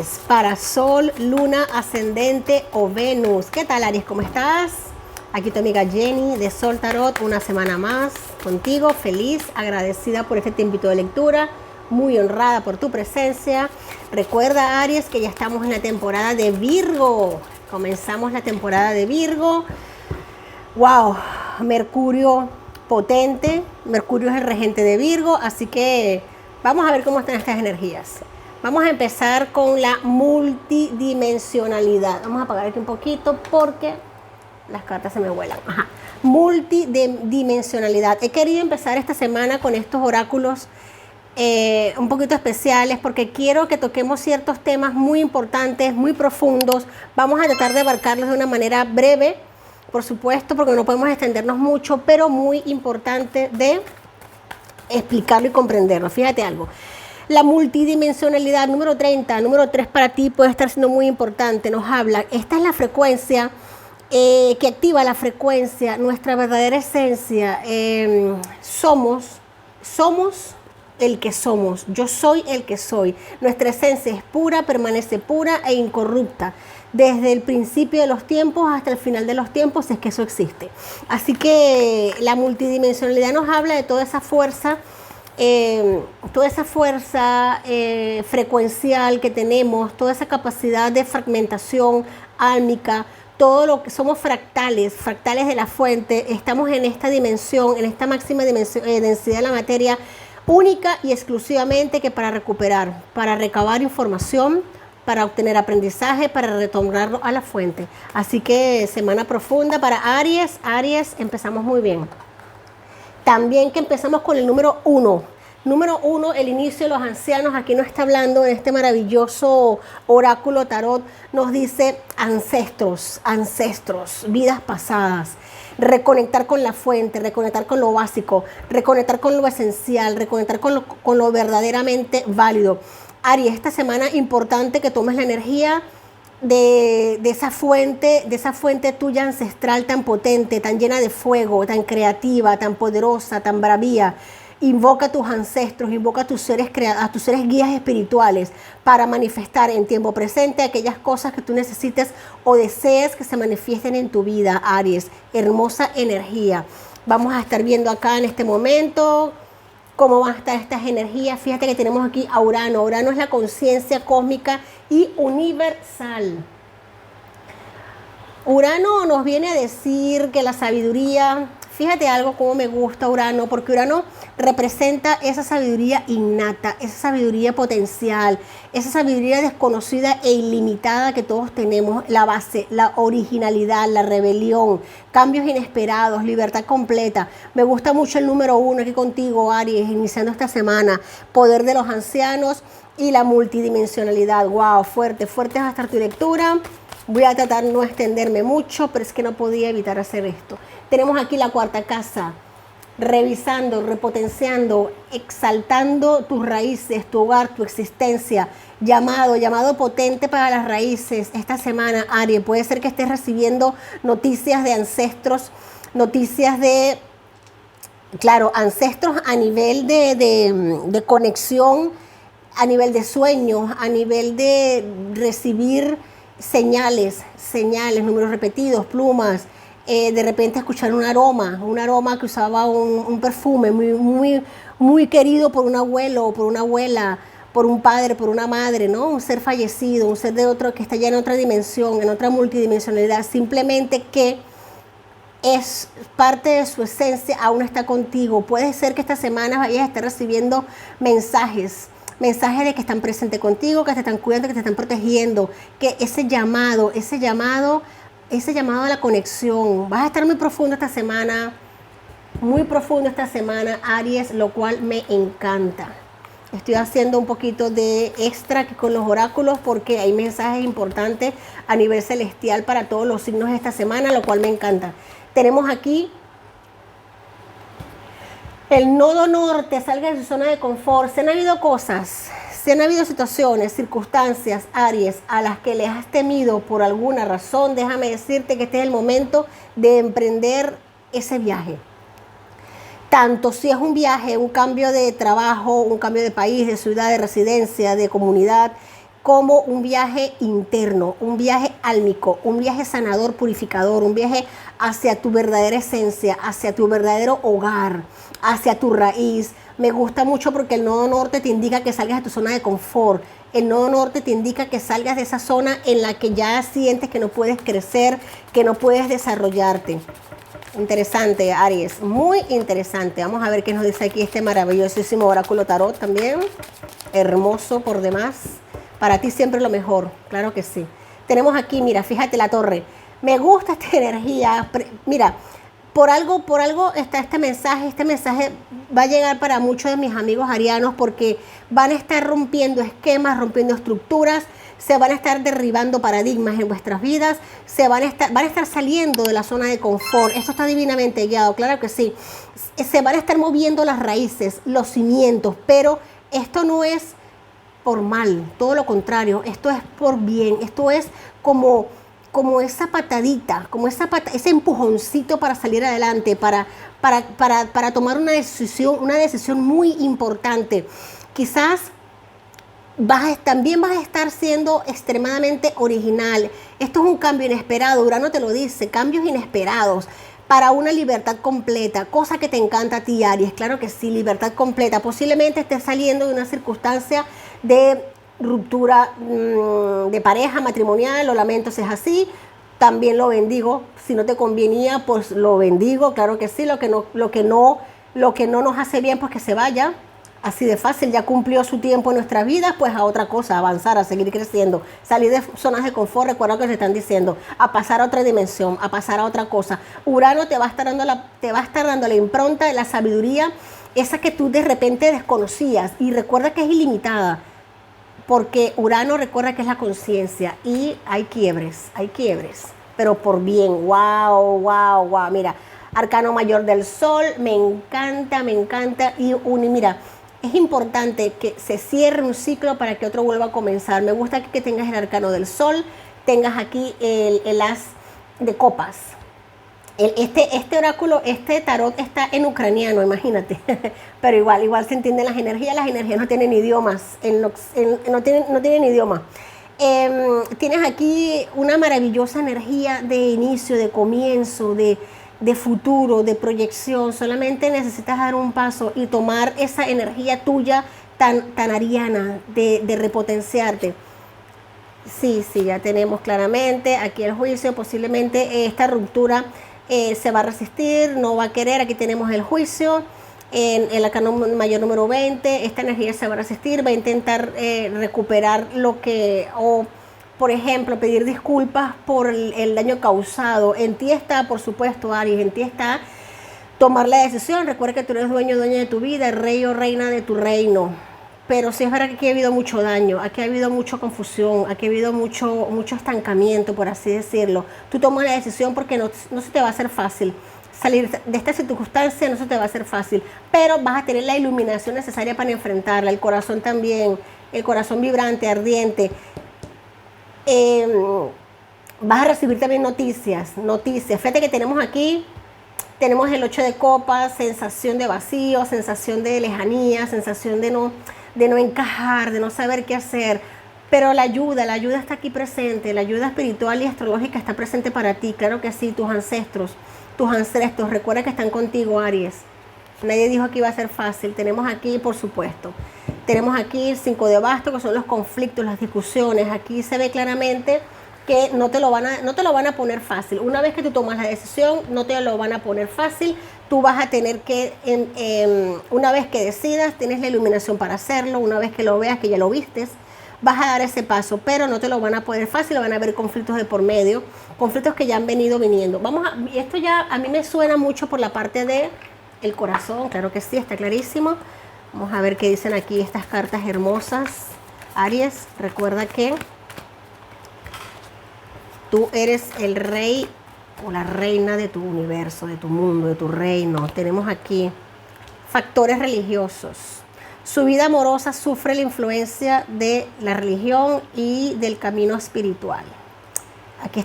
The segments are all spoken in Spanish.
Aries, para Sol, Luna, Ascendente o Venus. ¿Qué tal, Aries? ¿Cómo estás? Aquí tu amiga Jenny de Sol Tarot, una semana más contigo, feliz, agradecida por este tiempito de lectura, muy honrada por tu presencia. Recuerda, Aries, que ya estamos en la temporada de Virgo. Comenzamos la temporada de Virgo. ¡Wow! Mercurio potente. Mercurio es el regente de Virgo, así que vamos a ver cómo están estas energías. Vamos a empezar con la multidimensionalidad. Vamos a apagar aquí un poquito porque las cartas se me vuelan. Ajá. Multidimensionalidad. He querido empezar esta semana con estos oráculos un poquito especiales porque quiero que toquemos ciertos temas muy importantes, muy profundos. Vamos a tratar de abarcarlos de una manera breve, por supuesto, porque no podemos extendernos mucho, pero muy importante de explicarlo y comprenderlo. Fíjate algo. La multidimensionalidad número 30, número 3 para ti puede estar siendo muy importante. Nos habla, esta es la frecuencia que activa la frecuencia, nuestra verdadera esencia. Somos el que somos. Yo soy el que soy. Nuestra esencia es pura, permanece pura e incorrupta. Desde el principio de los tiempos hasta el final de los tiempos, es que eso existe. Así que la multidimensionalidad nos habla de toda esa fuerza frecuencial que tenemos, toda esa capacidad de fragmentación álmica, todo lo que somos fractales de la fuente. Estamos en esta dimensión, en esta máxima densidad de la materia, única y exclusivamente que para recuperar, para recabar información, para obtener aprendizaje, para retornarlo a la fuente. Así que semana profunda para Aries. Aries, empezamos muy bien. También que empezamos con el número 1. Número 1, el inicio de los ancianos. Aquí nos está hablando en este maravilloso oráculo tarot. Nos dice ancestros, vidas pasadas. Reconectar con la fuente, reconectar con lo básico, reconectar con lo esencial, reconectar con lo verdaderamente válido. Aries, esta semana importante que tomes la energía de esa fuente tuya ancestral tan potente, tan llena de fuego, tan creativa, tan poderosa, tan bravía. Invoca a tus ancestros, invoca a tus seres guías espirituales para manifestar en tiempo presente aquellas cosas que tú necesites o desees que se manifiesten en tu vida, Aries. Hermosa energía. Vamos a estar viendo acá en este momento cómo van a estar estas energías. Fíjate que tenemos aquí a Urano. Urano es la conciencia cósmica y universal. Urano nos viene a decir que la sabiduría, fíjate algo como me gusta Urano, porque Urano representa esa sabiduría innata, esa sabiduría potencial, esa sabiduría desconocida e ilimitada que todos tenemos, la base, la originalidad, la rebelión, cambios inesperados, libertad completa. Me gusta mucho el número 1 aquí contigo, Aries, iniciando esta semana, poder de los ancianos y la multidimensionalidad. Wow, fuerte va a estar tu lectura. Voy a tratar de no extenderme mucho, pero es que no podía evitar hacer esto. Tenemos aquí la cuarta casa, revisando, repotenciando, exaltando tus raíces, tu hogar, tu existencia. Llamado potente para las raíces esta semana, Aries. Puede ser que estés recibiendo noticias de ancestros, noticias de, claro, ancestros a nivel de conexión, a nivel de sueños, a nivel de recibir señales, números repetidos, plumas, de repente escuchar un aroma que usaba un perfume muy querido por un abuelo o por una abuela, por un padre, por una madre, ¿no? Un ser fallecido, un ser de otro que está ya en otra dimensión, en otra multidimensionalidad, simplemente que es parte de su esencia, aún está contigo. Puede ser que esta semana vayas a estar recibiendo mensajes de que están presentes contigo, que te están cuidando, que te están protegiendo, que ese llamado a la conexión. Vas a estar muy profundo esta semana, Aries, lo cual me encanta. Estoy haciendo un poquito de extra aquí con los oráculos porque hay mensajes importantes a nivel celestial para todos los signos de esta semana, lo cual me encanta. Tenemos aquí el nodo norte, salga de su zona de confort. Se han habido situaciones, circunstancias, Aries, a las que les has temido por alguna razón. Déjame decirte que este es el momento de emprender ese viaje. Tanto si es un viaje, un cambio de trabajo, un cambio de país, de ciudad, de residencia, de comunidad, como un viaje interno, un viaje álmico, un viaje sanador, purificador, un viaje hacia tu verdadera esencia, hacia tu verdadero hogar, hacia tu raíz. Me gusta mucho porque el nodo norte te indica que salgas de tu zona de confort. El nodo norte te indica que salgas de esa zona en la que ya sientes que no puedes crecer, que no puedes desarrollarte. Interesante, Aries, muy interesante. Vamos a ver qué nos dice aquí este maravillosísimo oráculo tarot también. Hermoso por demás. Para ti siempre lo mejor, claro que sí. Tenemos aquí, mira, fíjate la torre. Me gusta esta energía. Mira, por algo está este mensaje. Este mensaje va a llegar para muchos de mis amigos arianos porque van a estar rompiendo esquemas, rompiendo estructuras, se van a estar derribando paradigmas en vuestras vidas, van a estar saliendo de la zona de confort. Esto está divinamente guiado, claro que sí. Se van a estar moviendo las raíces, los cimientos, pero esto no es por mal, todo lo contrario, esto es por bien, esto es como esa patadita, ese empujoncito para salir adelante, para tomar una decisión muy importante. Quizás también vas a estar siendo extremadamente original. Esto es un cambio inesperado, Urano te lo dice, cambios inesperados para una libertad completa, cosa que te encanta a ti, Aries, claro que sí, libertad completa. Posiblemente estés saliendo de una circunstancia de ruptura de pareja matrimonial, lo lamento si es así, también lo bendigo. Si no te convenía, pues lo bendigo, claro que sí. Lo que no nos hace bien, pues que se vaya. Así de fácil, ya cumplió su tiempo en nuestra vida, pues a otra cosa, a avanzar, a seguir creciendo, salir de zonas de confort, recuerda lo que se están diciendo, a pasar a otra dimensión, a pasar a otra cosa. Urano te va a estar dando la impronta de la sabiduría, esa que tú de repente desconocías, y recuerda que es ilimitada, porque Urano recuerda que es la conciencia, y hay quiebres, pero por bien. Wow, wow, wow, mira, Arcano Mayor del Sol, me encanta, y mira, es importante que se cierre un ciclo para que otro vuelva a comenzar. Me gusta que tengas el Arcano del Sol, tengas aquí el As de Copas. Este oráculo, este tarot está en ucraniano, imagínate. Pero igual se entienden las energías no tienen idiomas, no tienen idioma. Tienes aquí una maravillosa energía de inicio, de comienzo, de futuro, de proyección. Solamente necesitas dar un paso y tomar esa energía tuya tan ariana de repotenciarte. Sí, ya tenemos claramente aquí el juicio. Posiblemente esta ruptura se va a resistir, no va a querer. Aquí tenemos el juicio en el arcano mayor número 20. Esta energía se va a resistir, va a intentar recuperar lo que... por ejemplo, pedir disculpas por el daño causado. En ti está, por supuesto, Aries, en ti está tomar la decisión. Recuerda que tú eres dueño de tu vida, rey o reina de tu reino. Pero sí es verdad que aquí ha habido mucho daño, aquí ha habido mucha confusión, aquí ha habido mucho estancamiento, por así decirlo. Tú tomas la decisión porque no se te va a hacer fácil. Salir de esta circunstancia no se te va a hacer fácil, pero vas a tener la iluminación necesaria para enfrentarla. El corazón también, el corazón vibrante, ardiente. Vas a recibir también noticias. Fíjate que tenemos aquí, tenemos el 8 de copas, sensación de vacío, sensación de lejanía, sensación de no encajar, de no saber qué hacer. Pero la ayuda está aquí presente, la ayuda espiritual y astrológica está presente para ti, claro que sí. Tus ancestros, recuerda que están contigo, Aries. Nadie dijo que iba a ser fácil. Tenemos aquí, por supuesto, tenemos aquí el 5 de bastos, que son los conflictos, las discusiones. Aquí se ve claramente que no te lo van a poner fácil. Una vez que tú tomas la decisión, no te lo van a poner fácil. Tú vas a tener que, una vez que decidas, tienes la iluminación para hacerlo. Una vez que lo veas, que ya lo vistes, vas a dar ese paso, pero no te lo van a poner fácil. Van a haber conflictos de por medio, conflictos que ya han viniendo. Esto ya a mí me suena mucho por la parte de el corazón, claro que sí, está clarísimo. Vamos a ver qué dicen aquí estas cartas hermosas. Aries, recuerda que tú eres el rey o la reina de tu universo, de tu mundo, de tu reino. Tenemos aquí factores religiosos. Su vida amorosa sufre la influencia de la religión y del camino espiritual. Aquí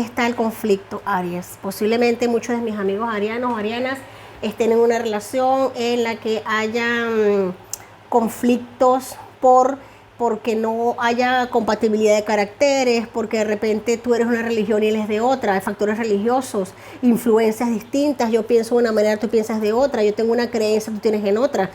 está el conflicto, Aries. Posiblemente muchos de mis amigos arianos o arianas estén en una relación en la que haya conflictos por porque no haya compatibilidad de caracteres, porque de repente tú eres una religión y él es de otra, hay factores religiosos, influencias distintas, yo pienso de una manera, tú piensas de otra, yo tengo una creencia, tú tienes en otra.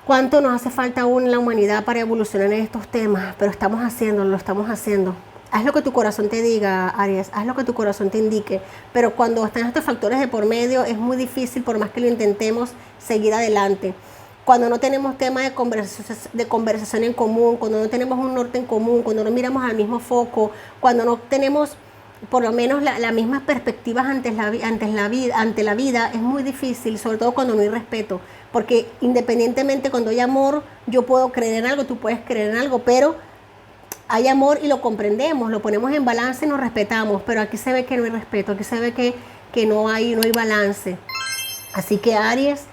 ¿Cuánto nos hace falta aún en la humanidad para evolucionar en estos temas? Pero estamos haciéndolo, lo estamos haciendo. Haz lo que tu corazón te diga, Aries, haz lo que tu corazón te indique, pero cuando están estos factores de por medio es muy difícil, por más que lo intentemos, seguir adelante. Cuando no tenemos tema de conversación en común, cuando no tenemos un norte en común, cuando no miramos al mismo foco, cuando no tenemos por lo menos las mismas perspectivas ante la vida, es muy difícil, sobre todo cuando no hay respeto, porque independientemente cuando hay amor, yo puedo creer en algo, tú puedes creer en algo, pero hay amor y lo comprendemos, lo ponemos en balance y nos respetamos, pero aquí se ve que no hay respeto, aquí se ve que no hay balance. Así que Aries,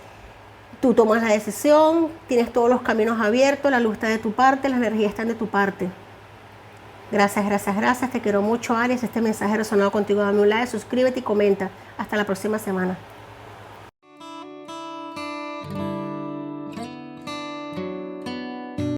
tú tomas la decisión, tienes todos los caminos abiertos, la luz está de tu parte, la energía está de tu parte. Gracias, gracias, gracias. Te quiero mucho, Aries. Este mensaje ha resonado contigo. Dame un like, suscríbete y comenta. Hasta la próxima semana.